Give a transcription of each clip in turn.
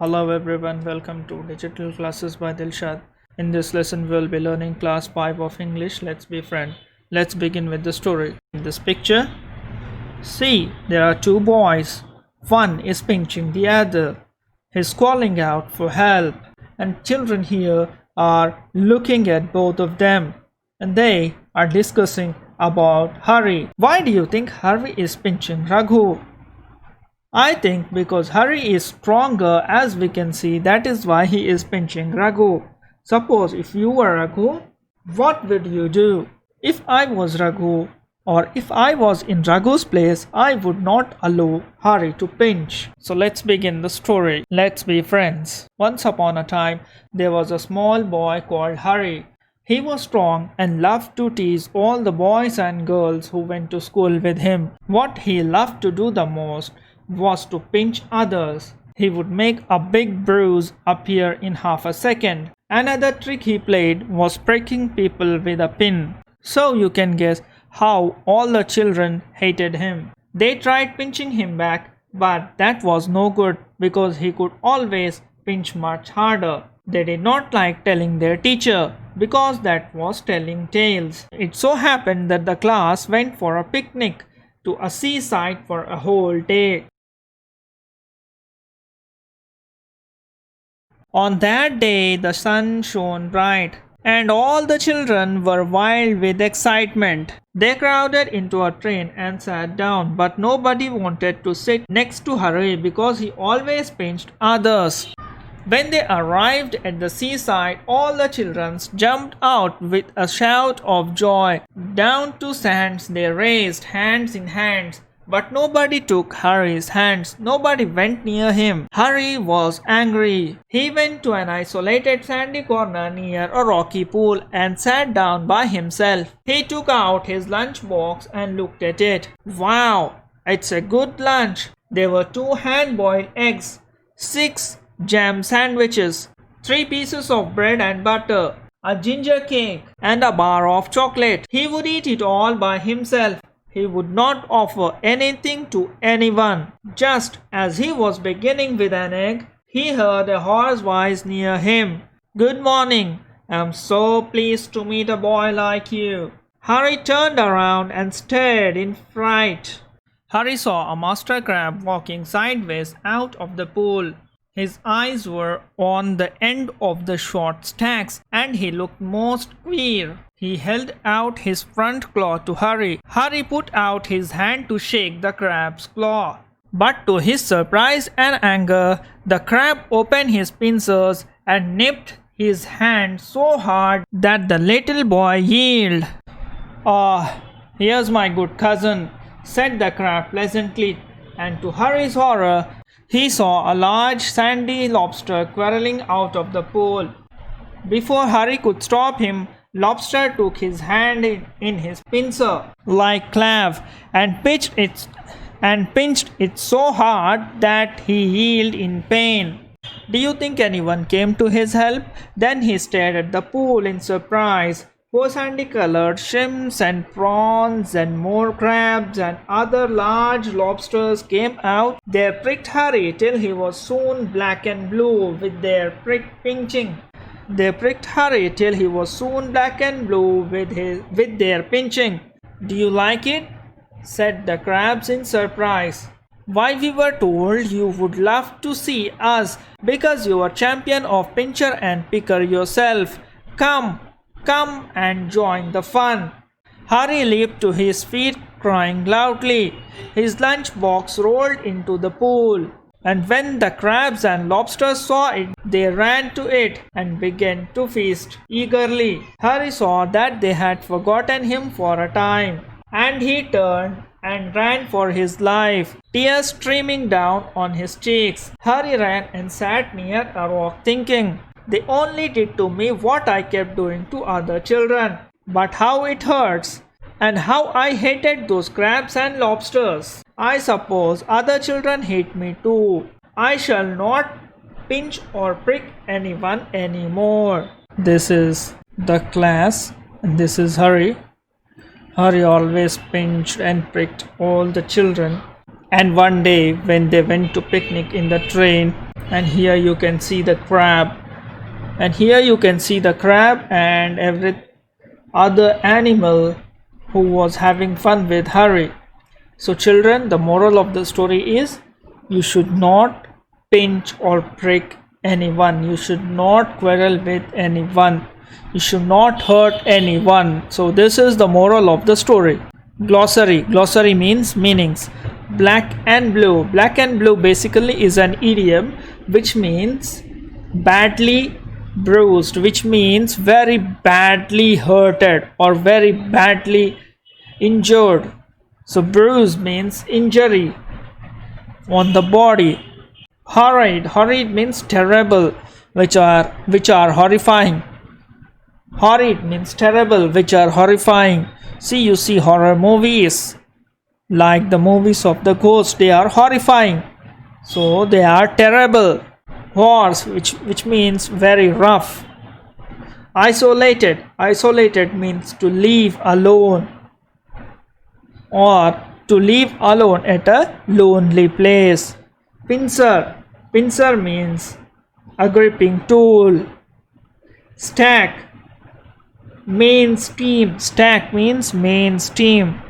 Hello everyone, welcome to Digital Classes by Dilshad. In this lesson, we'll be learning class 5 of English. Let's be friends. Let's begin with the story. In this picture, see, there are two boys. One is pinching the other. He's calling out for help, and children here are looking at both of them, and they are discussing about Hari. Why do you think Hari is pinching Raghu? I think because Hari is stronger, as we can see, that is why he is pinching Raghu. Suppose if you were Raghu, what would you do? If I was Raghu, or if I was in Raghu's place, I would not allow Hari to pinch. So let's begin the story. Let's be friends. Once upon a time, there was a small boy called Hari. He was strong and loved to tease all the boys and girls who went to school with him. What he loved to do the most was to pinch others. He would make a big bruise appear in half a second. Another trick he played was pricking people with a pin. So you can guess how all the children hated him. They tried pinching him back, but that was no good because he could always pinch much harder. They did not like telling their teacher because that was telling tales. It so happened that the class went for a picnic to a seaside for a whole day. On that day, the sun shone bright, and all the children were wild with excitement. They crowded into a train and sat down, but nobody wanted to sit next to Hari because he always pinched others. When they arrived at the seaside, all the children jumped out with a shout of joy. Down to sands they raised hands in hands. But nobody took Hari's hands. Nobody went near him. Hari was angry. He went to an isolated sandy corner near a rocky pool and sat down by himself. He took out his lunch box and looked at it. Wow, it's a good lunch. There were 2 hand-boiled eggs, 6 jam sandwiches, 3 pieces of bread and butter, a ginger cake, and a bar of chocolate. He would eat it all by himself. He would not offer anything to anyone. Just as he was beginning with an egg, he heard a hoarse voice near him. Good morning. I'm so pleased to meet a boy like you. Hari turned around and stared in fright. Hari saw a master crab walking sideways out of the pool. His eyes were on the end of the short stacks, and he looked most queer. He held out his front claw to Hari. Hari put out his hand to shake the crab's claw. But to his surprise and anger, the crab opened his pincers and nipped his hand so hard that the little boy yielded. "Ah, here's my good cousin," said the crab pleasantly, and to Hari's horror, he saw a large sandy lobster quarreling out of the pool. Before Hari could stop him, Lobster took his hand in his pincer like clav and pinched it so hard that he yielded in pain. Do you think anyone came to his help? Then he stared at the pool in surprise. 4 sandy-colored shrimps and prawns and more crabs and other large lobsters came out. They pricked Hari till he was soon black and blue with their pinching. They pricked Hari till he was soon black and blue with their pinching. "Do you like it?" said the crabs in surprise. "Why, we were told you would love to see us because you are champion of pincher and picker yourself. Come and join the fun." Hari leaped to his feet crying loudly. His lunch box rolled into the pool. And when the crabs and lobsters saw it, they ran to it and began to feast eagerly. Hari saw that they had forgotten him for a time, and he turned and ran for his life, tears streaming down on his cheeks. Hari ran and sat near a rock thinking, "They only did to me what I kept doing to other children. But how it hurts! And how I hated those crabs and lobsters. I suppose other children hate me too. I shall not pinch or prick anyone anymore." This is the class, and this is Hari. Hari always pinched and pricked all the children. And one day when they went to picnic in the train, and here you can see the crab, and every other animal who was having fun with Harry. So children, the moral of the story is you should not pinch or prick anyone, you should not quarrel with anyone, you should not hurt anyone. So this is the moral of the story. Glossary means meanings. Black and blue basically is an idiom which means badly bruised, which means very badly hurted or very badly injured. So bruise means injury on the body. Horrid means terrible, which are horrifying. Horrid means terrible, which are horrifying. See, you see horror movies, like the movies of the ghost, they are horrifying, so they are terrible. Hoarse, which means very rough. Isolated means to leave alone, or to leave alone at a lonely place. Pincer means a gripping tool. Stack means main steam.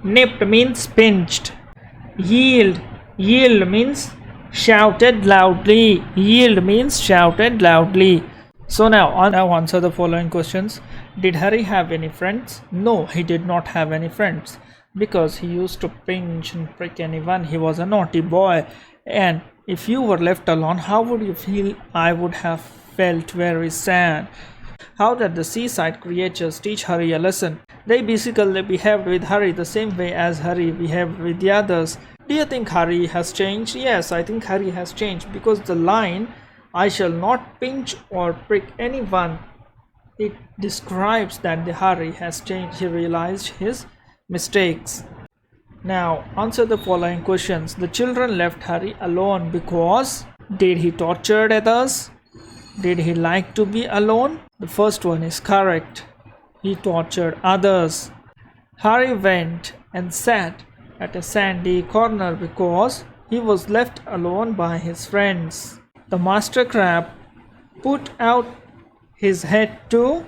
Nipped means pinched. Yield means shouted loudly. So now answer the following questions. Did Harry have any friends? No, he did not have any friends, because he used to pinch and prick anyone. He was a naughty boy. And if you were left alone, how would you feel? I would have felt very sad. How did the seaside creatures teach Harry a lesson? They basically behaved with Harry the same way as Harry behaved with the others. Do you think Harry has changed? Yes, I think Harry has changed, because the line, I shall not pinch or prick anyone, it describes that the Harry has changed. He realized his mistakes. Now answer the following questions. The children left Harry alone because did he torture others? Did he like to be alone? The first one is correct. He tortured others. Harry went and sat at a sandy corner because he was left alone by his friends. The master crab put out his head to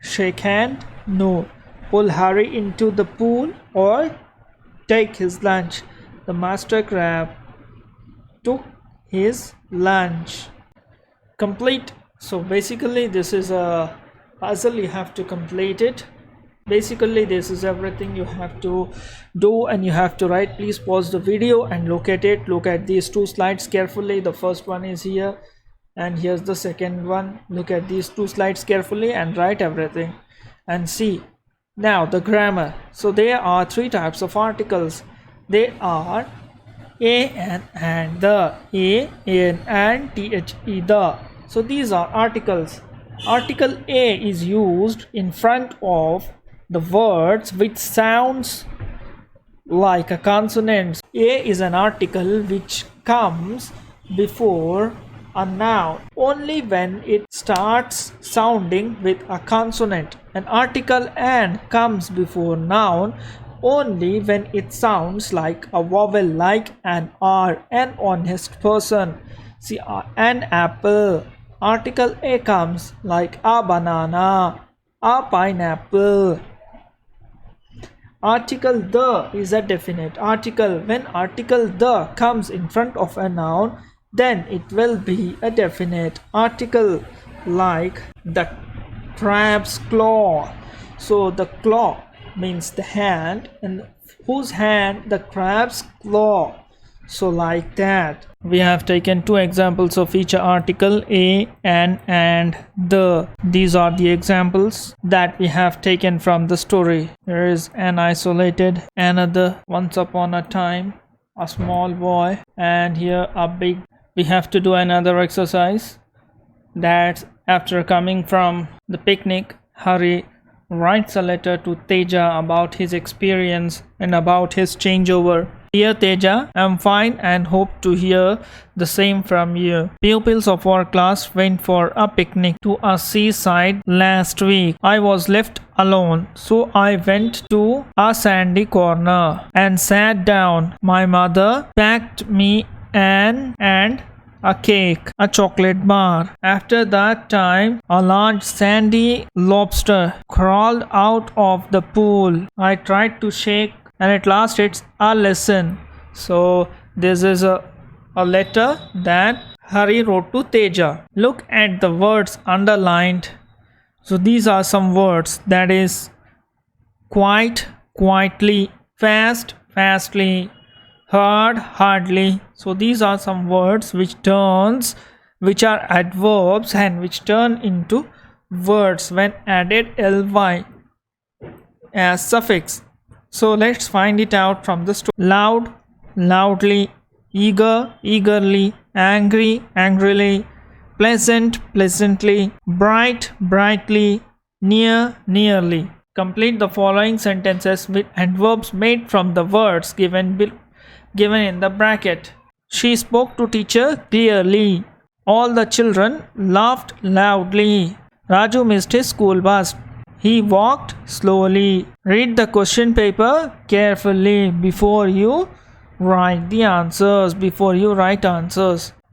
shake hand? No. Pull Harry into the pool or take his lunch? The master crab took his lunch. Complete. So basically this is a puzzle, you have to complete it. Basically this is everything you have to do, and you have to write. Please pause the video and look at it. Look at these two slides carefully. The first one is here and here's the second one. Look at these two slides carefully and write everything and see. Now the grammar. So there are three types of articles. They are a, an, and, the. A, an, and, the. The. So these are articles. Article A is used in front of the words which sounds like a consonant. A is an article which comes before a noun only when it starts sounding with a consonant. An article an comes before noun only when it sounds like a vowel, like an R, an honest person. See, an apple. Article A comes like a banana, a pineapple. Article the is a definite article. When article the comes in front of a noun, then it will be a definite article, like the crab's claw. So the claw means the hand, and whose hand? The crab's claw. So like that. We have taken two examples of each article, a, an, and the. These are the examples that we have taken from the story. There is an isolated, another, once upon a time, a small boy, and here a big. We have to do another exercise. That after coming from the picnic, Harry writes a letter to Teja about his experience and about his changeover. Dear Teja, I'm fine and hope to hear the same from you. Pupils of our class went for a picnic to a seaside last week. I was left alone, so I went to a sandy corner and sat down. My mother packed me and a cake, a chocolate bar. After that time, a large sandy lobster crawled out of the pool. I tried to shake, and at last it's a lesson. So this is a letter that Hari wrote to Teja. Look at the words underlined. So these are some words, that is quite, quietly, fast, fastly, hard, hardly. So these are some words which are adverbs and which turn into words when added ly as suffix. So let's find it out from the story. Loud, loudly, eager, eagerly, angry, angrily, pleasant, pleasantly, bright, brightly, near, nearly. Complete the following sentences with adverbs made from the words given in the bracket. She spoke to teacher clearly. All the children laughed loudly. Raju missed his school bus. He walked slowly. Read the question paper carefully before you write the answers.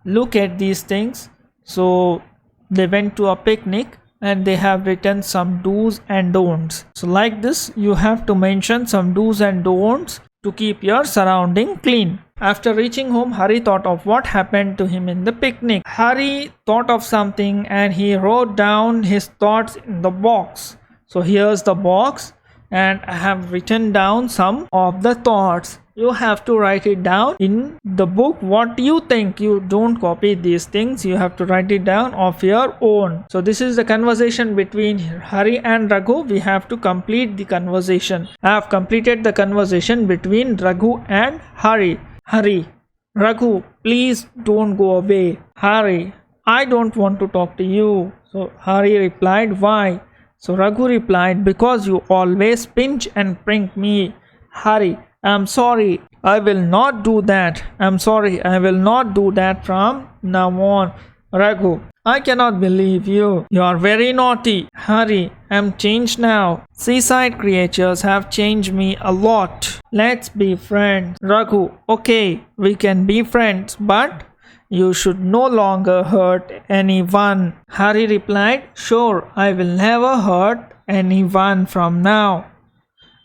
Look at these things. So they went to a picnic and they have written some do's and don'ts. So like this, you have to mention some do's and don'ts to keep your surrounding clean. After reaching home, Hari thought of what happened to him in the picnic. Hari thought of something and he wrote down his thoughts in the box. So here's the box and I have written down some of the thoughts. You have to write it down in the book what you think. You don't copy these things. You have to write it down of your own. So this is the conversation between Hari and Raghu. We have to complete the conversation. I have completed the conversation between Raghu and Hari. Hari, Raghu, please don't go away. Hari, I don't want to talk to you. So Hari replied, why? So Raghu replied, because you always pinch and prick me. Hari, I'm sorry, I will not do that. I'm sorry, I will not do that from now on. Raghu, I cannot believe you. You are very naughty. Hari, I'm changed now. Seaside creatures have changed me a lot. Let's be friends. Raghu, okay, we can be friends, but you should no longer hurt anyone. Hari replied, sure, I will never hurt anyone from now.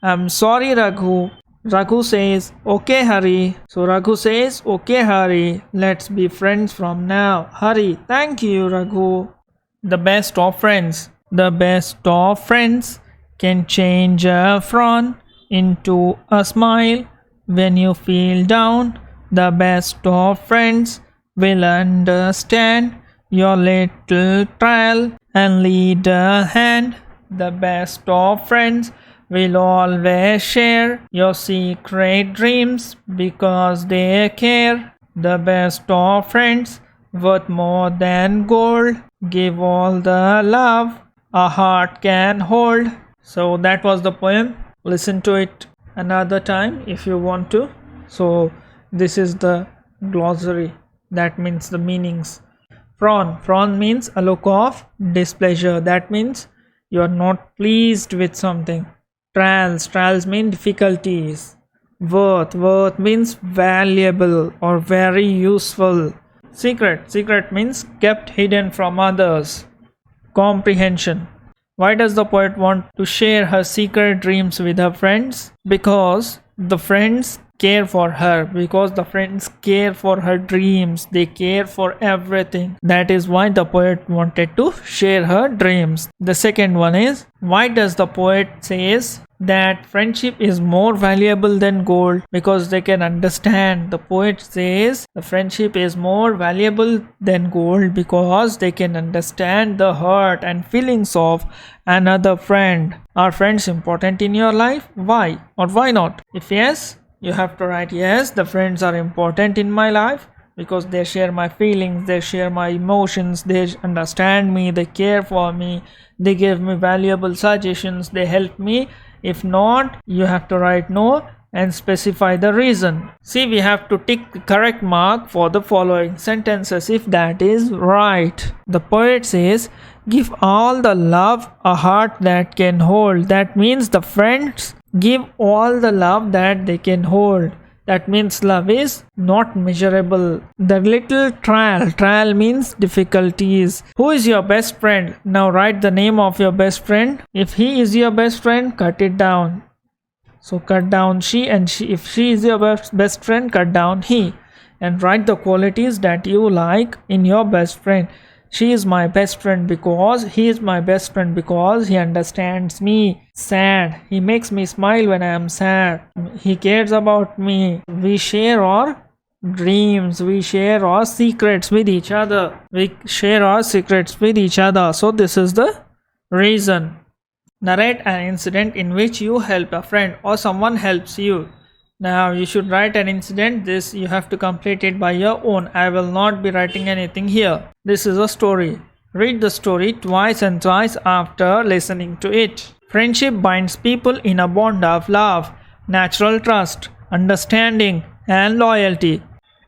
I'm sorry, Raghu. Raghu says, okay, Hari. So Raghu says, okay, Hari, let's be friends from now. Hari, thank you, Raghu. The best of friends. The best of friends can change a frown into a smile. When you feel down, the best of friends will understand your little trial and lead a hand. The best of friends will always share your secret dreams because they care. The best of friends worth more than gold. Give all the love a heart can hold. So that was the poem. Listen to it another time if you want to. So this is the glossary. That means the meanings. Frown means a look of displeasure. That means you are not pleased with something. Trials mean difficulties. Worth means valuable or very useful. Secret means kept hidden from others. Comprehension. Why does the poet want to share her secret dreams with her friends? Because the friends care for her, because the friends care for her dreams. They care for everything. That is why the poet wanted to share her dreams. The second one is, why does the poet says that friendship is more valuable than gold? Because they can understand. The poet says the friendship is more valuable than gold because they can understand the hurt and feelings of another friend. Are friends important in your life? Why or why not? If yes, you have to write, yes, the friends are important in my life because they share my feelings, they share my emotions, they understand me, they care for me, they give me valuable suggestions, they help me. If not, you have to write, no, and specify the reason. See, we have to tick the correct mark for the following sentences if that is right. The poet says, give all the love a heart that can hold. That means the friends give all the love that they can hold. That means love is not measurable. The little trial means difficulties. Who is your best friend? Now write the name of your best friend. If he is your best friend, cut it down. So cut down she, and if she is your best friend, cut down he. And write the qualities that you like in your best friend. She is my best friend because he is my best friend because he understands me. Sad. He makes me smile when I am sad. He cares about me. We share our dreams. We share our secrets with each other. So this is the reason. Narrate an incident in which you help a friend or someone helps you. Now you should write an incident. This you have to complete it by your own. I will not be writing anything here. This is a story. Read the story twice and twice after listening to it. Friendship binds people in a bond of love, natural trust, understanding, and loyalty.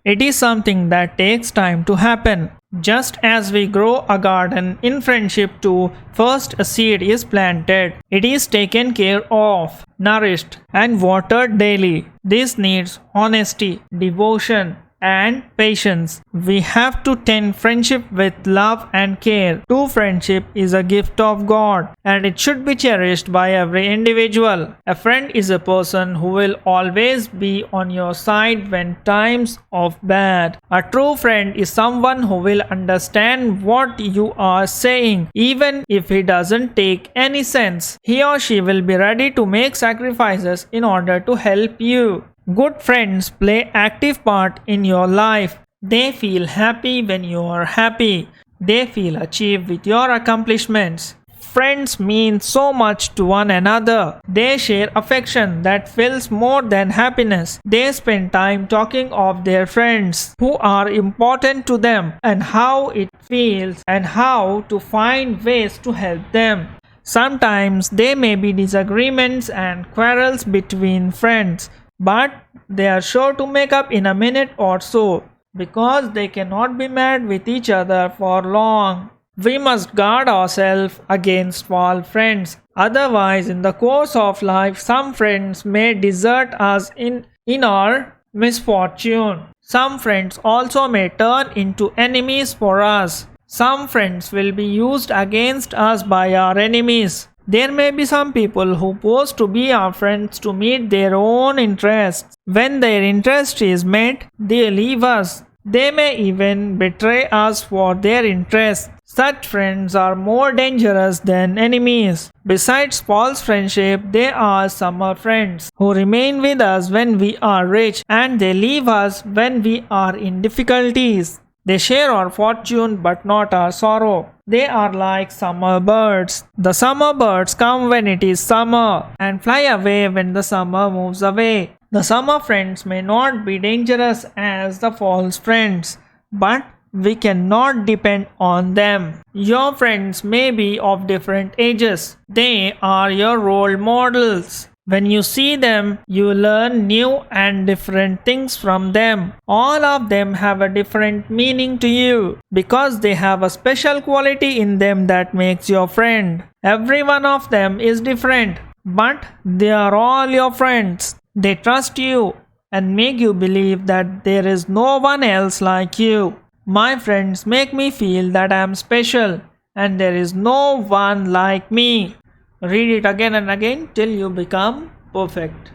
It is something that takes time to happen. Just as we grow a garden in friendship too, first a seed is planted. It is taken care of, nourished, and watered daily. This needs honesty, devotion, and patience. We have to tend friendship with love and care. True friendship is a gift of God, and it should be cherished by every individual. A friend is a person who will always be on your side when times of bad. A true friend is someone who will understand what you are saying, even if he doesn't take any sense. He or she will be ready to make sacrifices in order to help you. Good friends play active part in your life. They feel happy when you are happy. They feel achieved with your accomplishments. Friends mean so much to one another. They share affection that fills more than happiness. They spend time talking of their friends who are important to them and how it feels and how to find ways to help them. Sometimes there may be disagreements and quarrels between friends, but they are sure to make up in a minute or so because they cannot be mad with each other for long. We must guard ourselves against false friends. Otherwise, in the course of life, some friends may desert us in our misfortune. Some friends also may turn into enemies for us. Some friends will be used against us by our enemies. There may be some people who pose to be our friends to meet their own interests. When their interest is met, they leave us. They may even betray us for their interests. Such friends are more dangerous than enemies. Besides false friendship, there are summer friends who remain with us when we are rich and they leave us when we are in difficulties. They share our fortune but not our sorrow. They are like summer birds. The summer birds come when it is summer and fly away when the summer moves away. The summer friends may not be dangerous as the false friends, but we cannot depend on them. Your friends may be of different ages. They are your role models. When you see them, you learn new and different things from them. All of them have a different meaning to you because they have a special quality in them that makes your friend. Every one of them is different, but they are all your friends. They trust you and make you believe that there is no one else like you. My friends make me feel that I am special and there is no one like me. Read it again and again till you become perfect.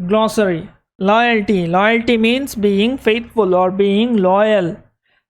Glossary. Loyalty. Loyalty means being faithful or being loyal.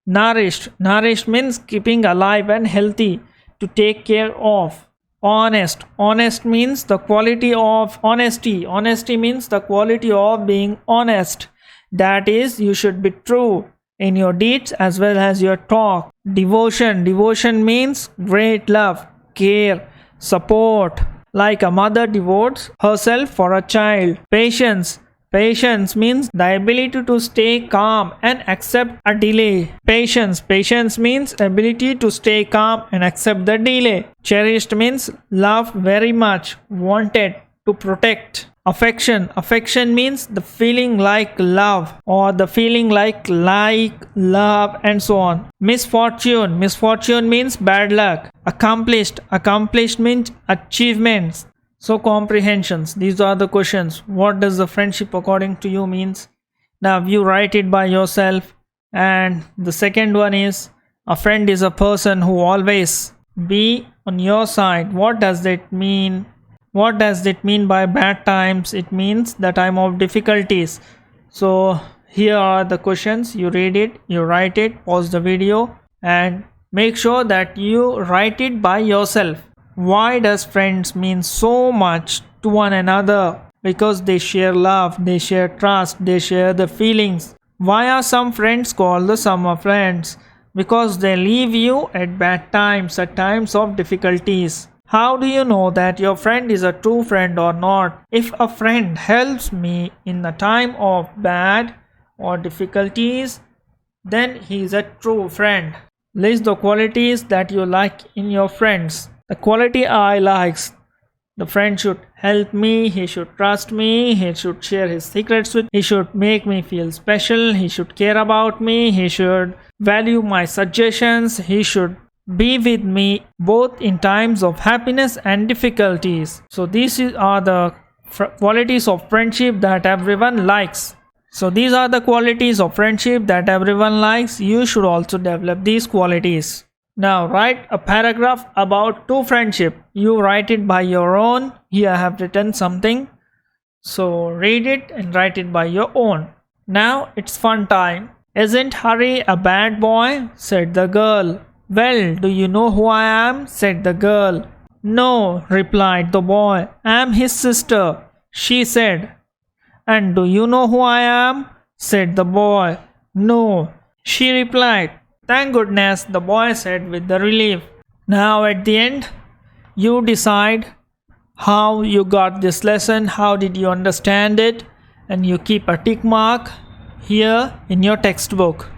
Nourished. Nourished means keeping alive and healthy, to take care of. Honest. Honest means the quality of honesty. Honesty means the quality of being honest. That is, you should be true in your deeds as well as your talk. Devotion. Devotion means great love, care, support, like a mother devotes herself for a child. Patience. Patience means the ability to stay calm and accept a delay. Patience. Patience means ability to stay calm and accept the delay. Cherished means love very much, wanted, to protect. Affection. Affection means the feeling like love or the feeling like love and so on. Misfortune. Misfortune means bad luck. Accomplished. Accomplished means achievements. So comprehensions. These are the questions. What does the friendship according to you means? Now you write it by yourself. And the second one is, a friend is a person who always be on your side. What does that mean? What does it mean by bad times? It means the time of difficulties. So here are the questions. You read it, you write it, pause the video and make sure that you write it by yourself. Why does friends mean so much to one another? Because they share love, they share trust, they share the feelings. Why are some friends called the summer friends? Because they leave you at bad times, at times of difficulties. How do you know that your friend is a true friend or not? If a friend helps me in the time of bad or difficulties, then he is a true friend. List the qualities that you like in your friends. The quality I likes. The friend should help me, he should trust me, he should share his secrets with me, he should make me feel special, he should care about me, he should value my suggestions, he should be with me both in times of happiness and difficulties. So these are the qualities of friendship that everyone likes. So these are the qualities of friendship that everyone likes. You should also develop these qualities. Now write a paragraph about true friendship. You write it by your own. Here I have written something. So read it and write it by your own. Now it's fun time. Isn't Harry a bad boy? Said the girl. Well, do you know who I am? Said the girl. No, replied the boy. I am his sister, she said. And do you know who I am? Said the boy. No, she replied. Thank goodness, the boy said with the relief. Now at the end, you decide how you got this lesson, how did you understand it, and you keep a tick mark here in your textbook.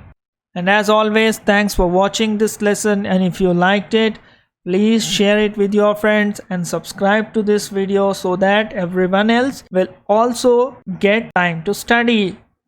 And as always, thanks for watching this lesson, and if you liked it, please share it with your friends and subscribe to this video so that everyone else will also get time to study.